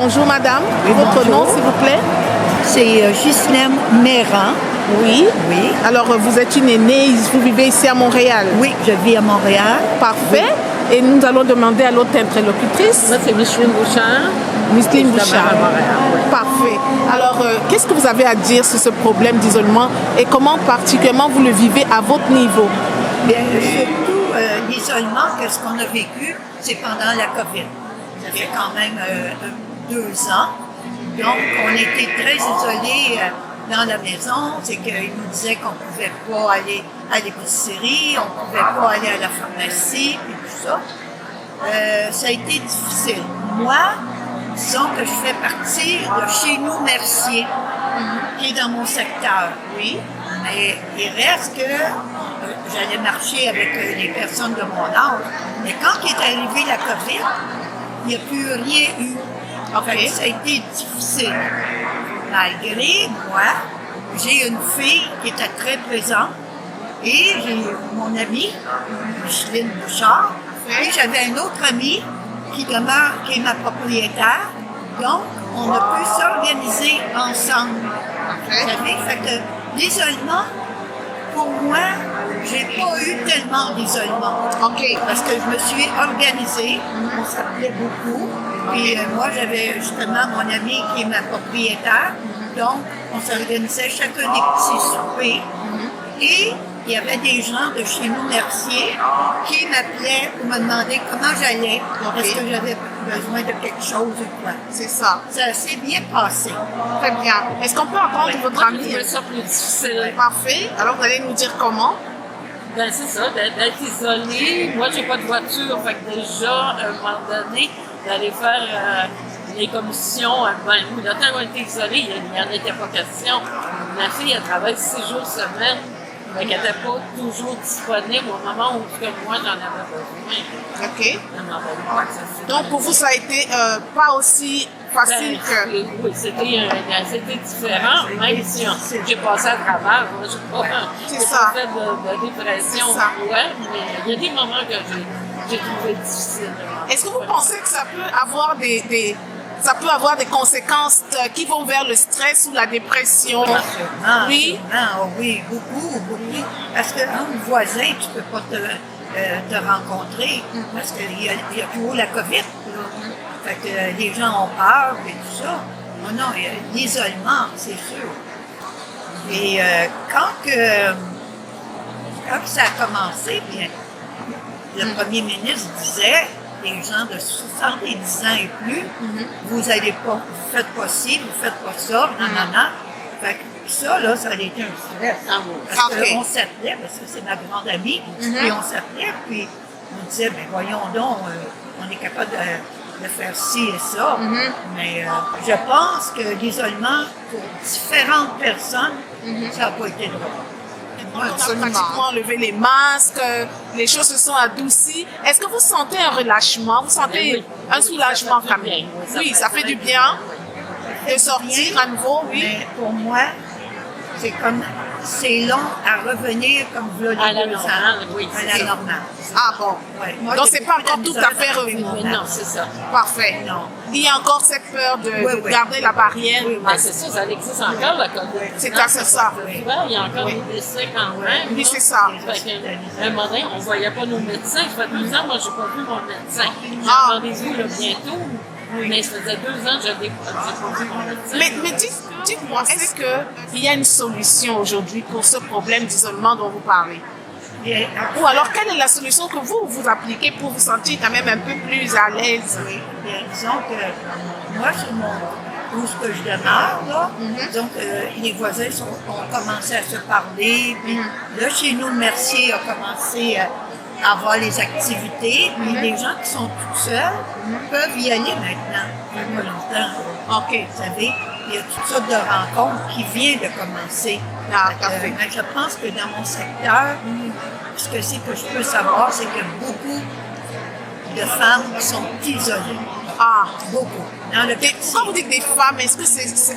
bonjour madame. Oui, Votre bonjour. nom s'il vous plaît? C'est Ghislaine Méran. Oui. Oui. Alors vous êtes une aînée, vous vivez ici à Montréal? Oui, je vis à Montréal. Parfait. Et nous allons demander à l'autre interlocutrice. Moi, c'est Micheline Bouchard. Micheline Je demeure Bouchard. à Montréal, oui. Parfait. Alors, qu'est-ce que vous avez à dire sur ce problème d'isolement et comment particulièrement vous le vivez à votre niveau? Bien, surtout, l'isolement, qu'est-ce qu'on a vécu, c'est pendant la COVID. Ça fait quand même 2 ans. Donc, on était très isolés dans la maison. C'est qu'ils nous disaient qu'on ne pouvait pas aller à l'épicerie, on ne pouvait pas aller à la pharmacie, et tout ça. Ça a été difficile. Moi, disons que je fais partie de Chez nous Mercier, qui est dans mon secteur. Oui. Mais il reste que j'allais marcher avec les personnes de mon âge. Mais quand est arrivée la COVID, il n'y a plus rien eu. Fait que ça a été difficile. Malgré moi, j'ai une fille qui était très présente et j'ai mon amie, Micheline Bouchard, et j'avais un autre ami qui demeure, qui est ma propriétaire. Donc, on a pu s'organiser ensemble. Vous savez, fait que l'isolement, pour moi, j'ai pas eu tellement d'isolement. Parce que je me suis organisée, on s'appelait beaucoup. Puis moi, j'avais justement mon ami qui est ma propriétaire. Donc, on s'organisait chacun des petits soupers. Et il y avait des gens de Chez nous Mercier qui m'appelaient pour me demander comment j'allais, est-ce que j'avais besoin de quelque chose ou quoi. C'est ça. Ça s'est bien passé. Très bien. Est-ce qu'on peut entendre votre Moi, je amie? trouvais ça plus difficile. Parfait. Alors, vous allez nous dire comment? Ben, c'est ça, d'être isolé. Moi, j'ai pas de voiture, fait que déjà, à un moment donné, d'aller faire les commissions, ben, nous, le temps où on était isolés, il n'y en était pas question. Ma fille, elle travaille 6 jours semaine, mais qu'elle n'était pas toujours disponible au moment où que moi, j'en avais besoin. OK. Elle m'en avait pas accessible. Donc, pour vous, ça a été pas aussi facile que... Oui, c'était différent, même si j'ai passé à travers. Moi, j'ai ça. pas fait de dépression, C'est ça. ouais, mais il y a des moments que j'ai trouvé difficiles. Est-ce que vous pensez que ça peut avoir des conséquences qui vont vers le stress ou la dépression? Oui. Oui, beaucoup. Parce qu'un voisin, tu ne peux pas te rencontrer parce qu'il y a toujours la COVID. Là. Fait que les gens ont peur et tout ça. Non, il y a l'isolement, c'est sûr. Et quand ça a commencé, bien, le premier ministre disait les gens de 70 ans et plus, vous n'allez pas, vous faites pas ci, vous faites pas ça, nanana. Fait que ça, là, ça a été un stress. Parce qu'on s'appelait, parce que c'est ma grande amie, puis on s'appelait, puis on disait, ben voyons donc, on est capable de faire ci et ça. Mais je pense que l'isolement, pour différentes personnes, ça n'a pas été drôle. On a pratiquement enlevé les masques, les choses se sont adoucies. Est-ce que vous sentez un relâchement? Vous sentez un soulagement quand même? Oui, ça fait du bien de sortir à nouveau, oui. Mais pour moi, c'est long à revenir comme vous l'avez À la dit, normale, oui. à la normale. Ah bon. Ouais. Moi, Donc, j'ai c'est pas plus de encore tout misère à fait à revenu. retrouver Mais mon non, âge. c'est ça. Parfait. Non. Il y a encore cette peur de garder la barrière. Ben, c'est ça, ça existe encore, la COVID. C'est ça. Il y a encore des décès quand même. Oui, c'est ça. Fait qu'à un moment donné, on ne voyait pas nos médecins. Ça fait 2 ans, moi, je n'ai pas vu mon médecin. J'ai Ah. rendez-vous là, bientôt. Mais ça faisait 2 ans que je n'ai pas vu mon médecin. Mais dites-moi, est-ce qu'il y a une solution aujourd'hui pour ce problème d'isolement dont vous parlez? Ou alors, quelle est la solution que vous appliquez pour vous sentir quand même un peu plus à l'aise? Oui, bien, disons que moi, sur où ce que je demeure, là, disons que les voisins ont commencé à se parler, puis là, chez nous, le Mercier a commencé à avoir les activités, puis les gens qui sont tout seuls peuvent y aller maintenant, depuis pas longtemps. OK. Vous savez, il y a toutes sortes de rencontres qui viennent de commencer. Ah, parfait. Mais je pense que dans mon secteur, ce que je peux savoir, c'est qu'il y a beaucoup de femmes qui sont isolées. Ah, Beaucoup. Dans le quand vous dites des femmes, est-ce que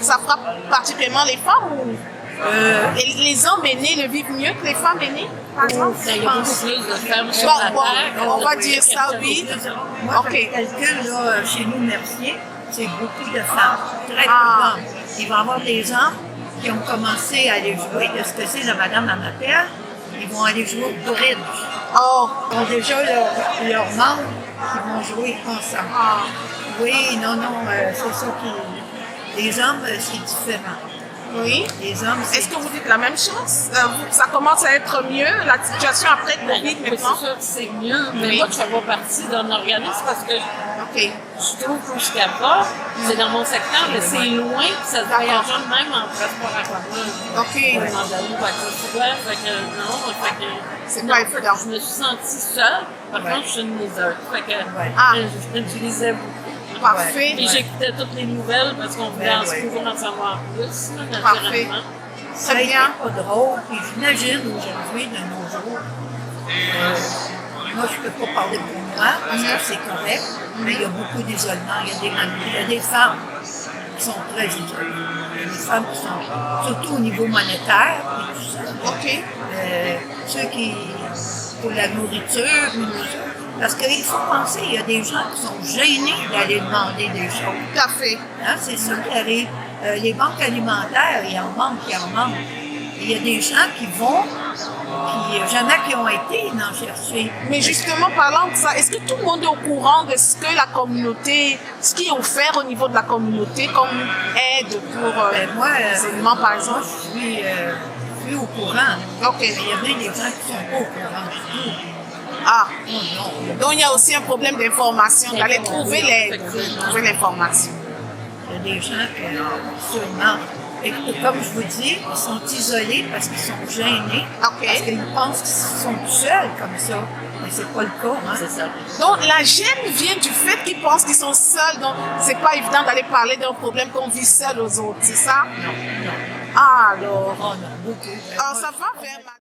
ça frappe particulièrement les femmes ou les hommes aînés le vivent mieux que les femmes aînées, par exemple? Il y a beaucoup plus de femmes sur Bon, la terre. on va dire ça, oui. Moi, OK. je calcule, là, chez nous, Mercier, c'est beaucoup de femmes, très peu Ah. d'hommes. Il va y avoir des hommes qui ont commencé à aller jouer de ce que c'est la Madame Amateur. Ils vont aller jouer au bridge. Oh, Ils ont déjà leurs membres qui vont jouer ensemble. ah. Oui, non, c'est ça qui... Les hommes, c'est différent. Oui. Les hommes, Est-ce que vous dites la même chose? Ça commence à être mieux, la situation après Covid Oui, c'est maintenant? sûr que c'est mieux, mais Oui. moi, je fais pas partie d'un organisme parce que OK. je trouve que je suis capable. C'est dans mon secteur, mais c'est loin, puis ça se voyage même en transport à commun. OK. À un moment donné, fait que ça se voit, fait que non, fait que... C'est non, pas évident. Je me suis sentie seule. Par Ouais. contre, je suis une liseuse. Fait que Ah. je l'utilisais beaucoup. Parfait. Puis j'écoutais toutes les nouvelles parce qu'on voulait Ben en ouais. toujours en savoir plus, là, Parfait. naturellement. Ça a Très été bien. pas drôle. Puis j'imagine aujourd'hui, de nos jours, moi, je ne peux pas parler pour moi, parce que c'est correct, mais il y a beaucoup d'isolement. Il y a des femmes qui sont très isolées. Il y a des femmes qui sont, surtout au niveau monétaire, et tout ça. OK. Ceux qui, pour la nourriture, puis tout ça. Parce qu'il faut penser, il y a des gens qui sont gênés d'aller demander des choses. Tout à fait. Hein, c'est ça qui arrive. Les banques alimentaires, il en manque. Il y a des gens qui vont, qui jamais qui ont été en chercher. Mais justement, parlant de ça, est-ce que tout le monde est au courant de ce que la communauté, ce qui est offert au niveau de la communauté comme aide pour Ben, moi, les aliments, par moi, exemple? je suis au courant. OK. Mais il y a bien des gens qui sont pas au courant du tout. Ah, Non. donc il y a aussi un problème d'information, d'aller trouver trouver l'information. Il y a des gens qui, sûrement, et comme je vous dis, ils sont isolés parce qu'ils sont gênés, OK. parce qu'ils pensent qu'ils sont tout seuls comme ça. Mais c'est pas le cas, hein? C'est ça. Donc la gêne vient du fait qu'ils pensent qu'ils sont seuls, donc c'est pas évident d'aller parler d'un problème qu'on vit seul aux autres, c'est ça? Non. Ah, alors, Oh non, beaucoup. ah, ça va vers ma...